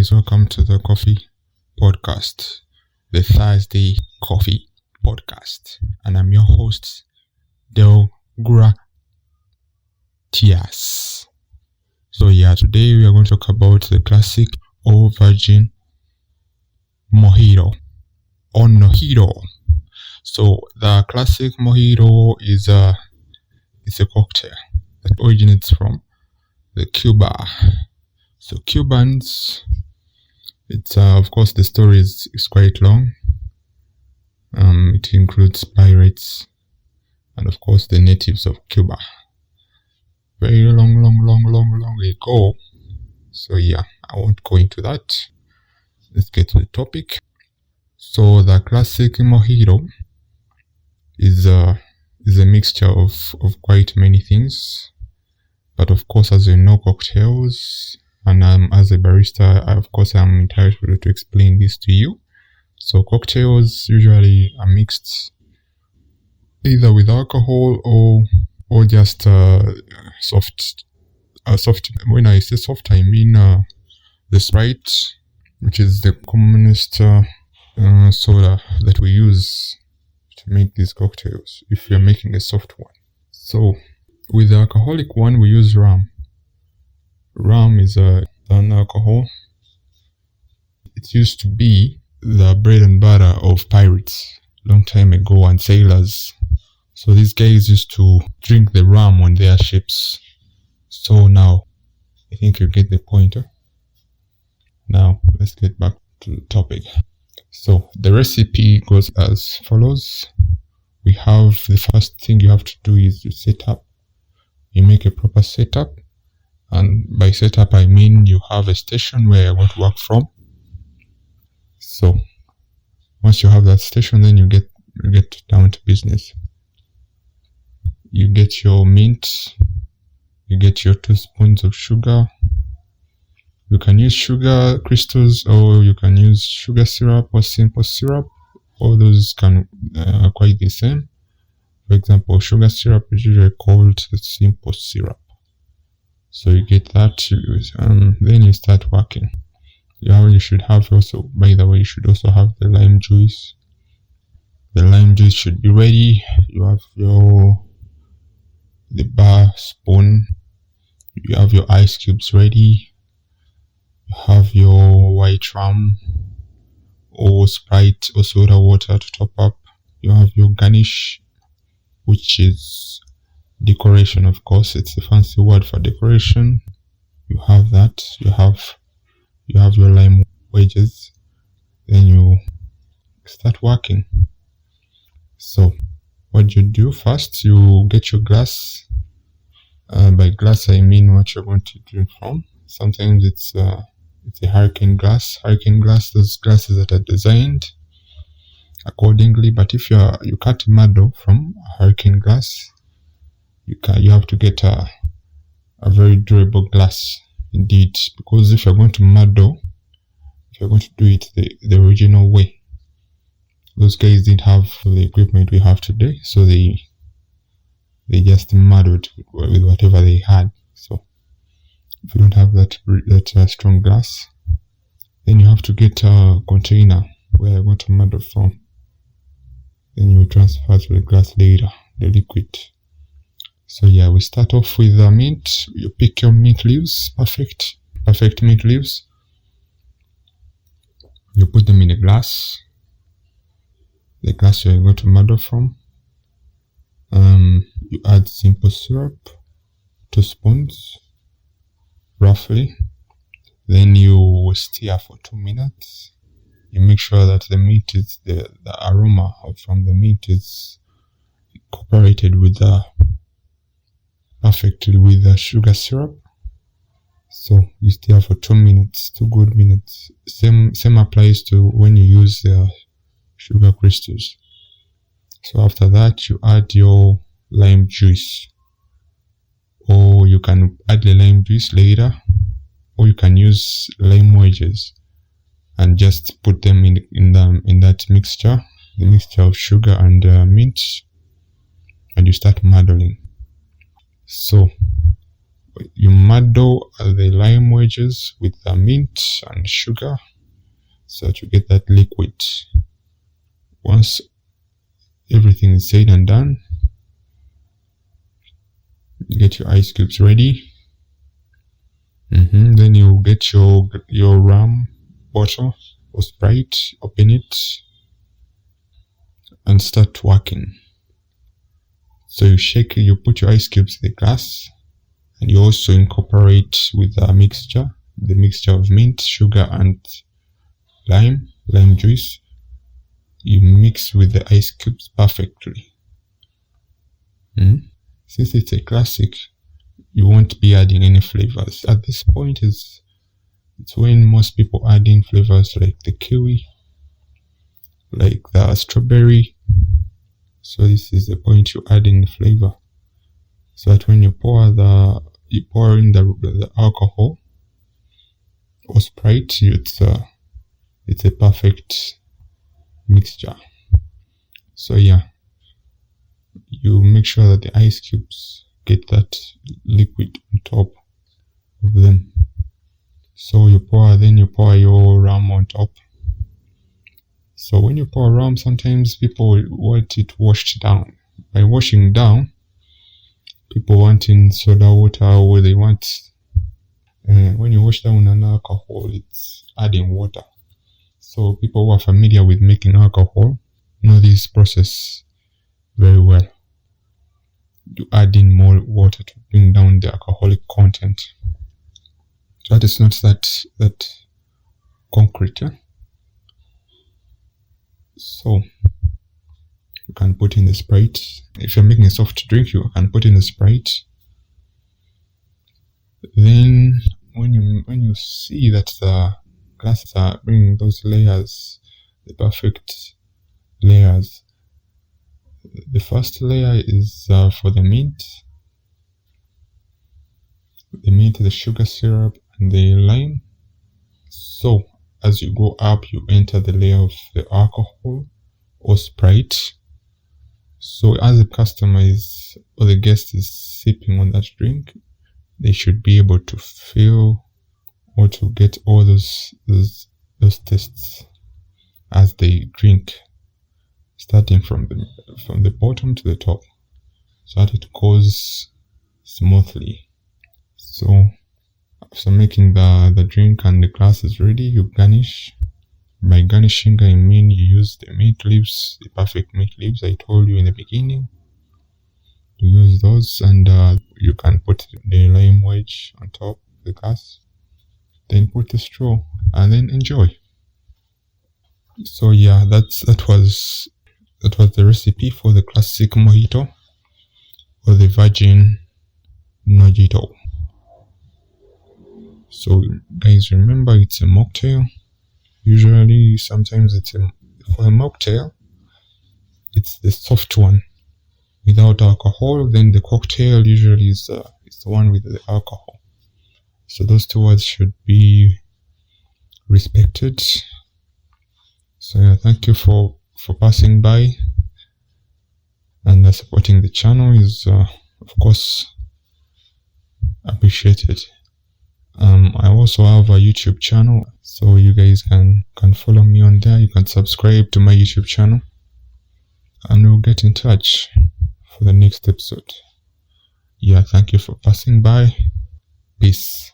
guys, welcome to the Coffee Podcast, the Thursday Coffee Podcast, and I'm your host, Del Tias. So today we are going to talk about the classic old virgin Mojito or Mojito. So the classic Mojito is a cocktail that originates from the Cuba. So Cubans, it's of course the story is quite long. It includes pirates and of course the natives of Cuba. Very long ago. So I won't go into that. Let's get to the topic. So the classic Mojito is a mixture of quite many things. But of course, as you know, cocktails, and as a barista, I'm entitled to explain this to you. So cocktails usually are mixed either with alcohol or just soft. When I say soft, I mean the Sprite, which is the commonest soda that we use to make these cocktails. If you're making a soft one, so with the alcoholic one, we use rum. Rum is an alcohol. It used to be the bread and butter of pirates long time ago and sailors. So these guys used to drink the rum on their ships. So now, I think you get the point. Now, let's get back to the topic. So the recipe goes as follows. We have the first thing you have to do is to set up. You make a proper setup. And by setup, I mean you have a station where you're going to work from. So once you have that station, then you get down to business. You get your mint. You get your 2 spoons of sugar. You can use sugar crystals, or you can use sugar syrup or simple syrup. All those can quite the same. For example, sugar syrup is usually called simple syrup. So you get that, then you start working. You should have also, by the way, you should also have the lime juice. The lime juice should be ready. You have the bar spoon. You have your ice cubes ready. You have your white rum or Sprite or soda water to top up. You have your garnish, which is decoration, of course. It's a fancy word for decoration. You have that. You have your lime wedges. Then you start working. So what you do first, you get your glass. By glass, I mean what you're going to drink from. Sometimes it's a hurricane glass. Hurricane glass, those glasses that are designed accordingly. But if you can't muddle from a hurricane glass, you have to get a very durable glass indeed, because if you're going to muddle, if you're going to do it the original way, those guys didn't have the equipment we have today, so they just muddled with whatever they had. So if you don't have that strong glass, then you have to get a container where you're going to muddle from. Then you transfer to the glass later, the liquid. So we start off with the mint. You pick your mint leaves, perfect mint leaves. You put them in a glass, the glass you're going to muddle from. You add simple syrup, 2 spoons, roughly. Then you stir for 2 minutes. You make sure that the mint is the aroma from the mint is incorporated perfectly with the sugar syrup. So you stir for 2 minutes, 2 good minutes. Same applies to when you use the sugar crystals. So after that, you add your lime juice, or you can add the lime juice later, or you can use lime wedges and just put them in that mixture, the mixture of sugar and mint, and you start muddling. So You muddle the lime wedges with the mint and sugar so that you get that liquid. Once everything is said and done, you get your ice cubes ready. Then you get your rum bottle or Sprite, open it and start working. So you put your ice cubes in the glass, and you also incorporate with the mixture of mint, sugar and lime juice. You mix with the ice cubes perfectly. Since it's a classic, you won't be adding any flavors. At this point it's when most people add in flavors like the kiwi, like the strawberry. So this is the point you add in the flavor, so that when you pour in the alcohol or Sprite, it's a perfect mixture. So yeah, you make sure that the ice cubes get that liquid on top of them. So you pour your rum on top. So when you pour rum, sometimes people want it washed down. By washing down, people want in soda water, or they want when you wash down an alcohol, it's adding water. So people who are familiar with making alcohol know this process very well. You add in more water to bring down the alcoholic content. So that is not that concrete. So you can put in the Sprite. If you're making a soft drink, you can put in the Sprite. Then when you see that the glasses are bringing those layers, the perfect layers, the first layer is for the mint, the sugar syrup and the lime. So as you go up, you enter the layer of the alcohol or Sprite. So as the customer or the guest is sipping on that drink, they should be able to feel or to get all those tastes as they drink, starting from the bottom to the top, so that it goes smoothly. So after making the drink and the glass is ready, you garnish. By garnishing, I mean you use the mint leaves, the perfect mint leaves I told you in the beginning. You use those, and you can put the lime wedge on top of the glass. Then put the straw and then enjoy. So yeah, that was the recipe for the classic mojito or the virgin mojito. So guys, remember, it's a mocktail. Usually, sometimes for a mocktail, it's the soft one without alcohol. Then the cocktail usually is the one with the alcohol. So those two words should be respected. So yeah, thank you for passing by, and supporting the channel is of course appreciated. I also have a YouTube channel, so you guys can follow me on there. You can subscribe to my YouTube channel, and we'll get in touch for the next episode. Yeah, thank you for passing by. Peace.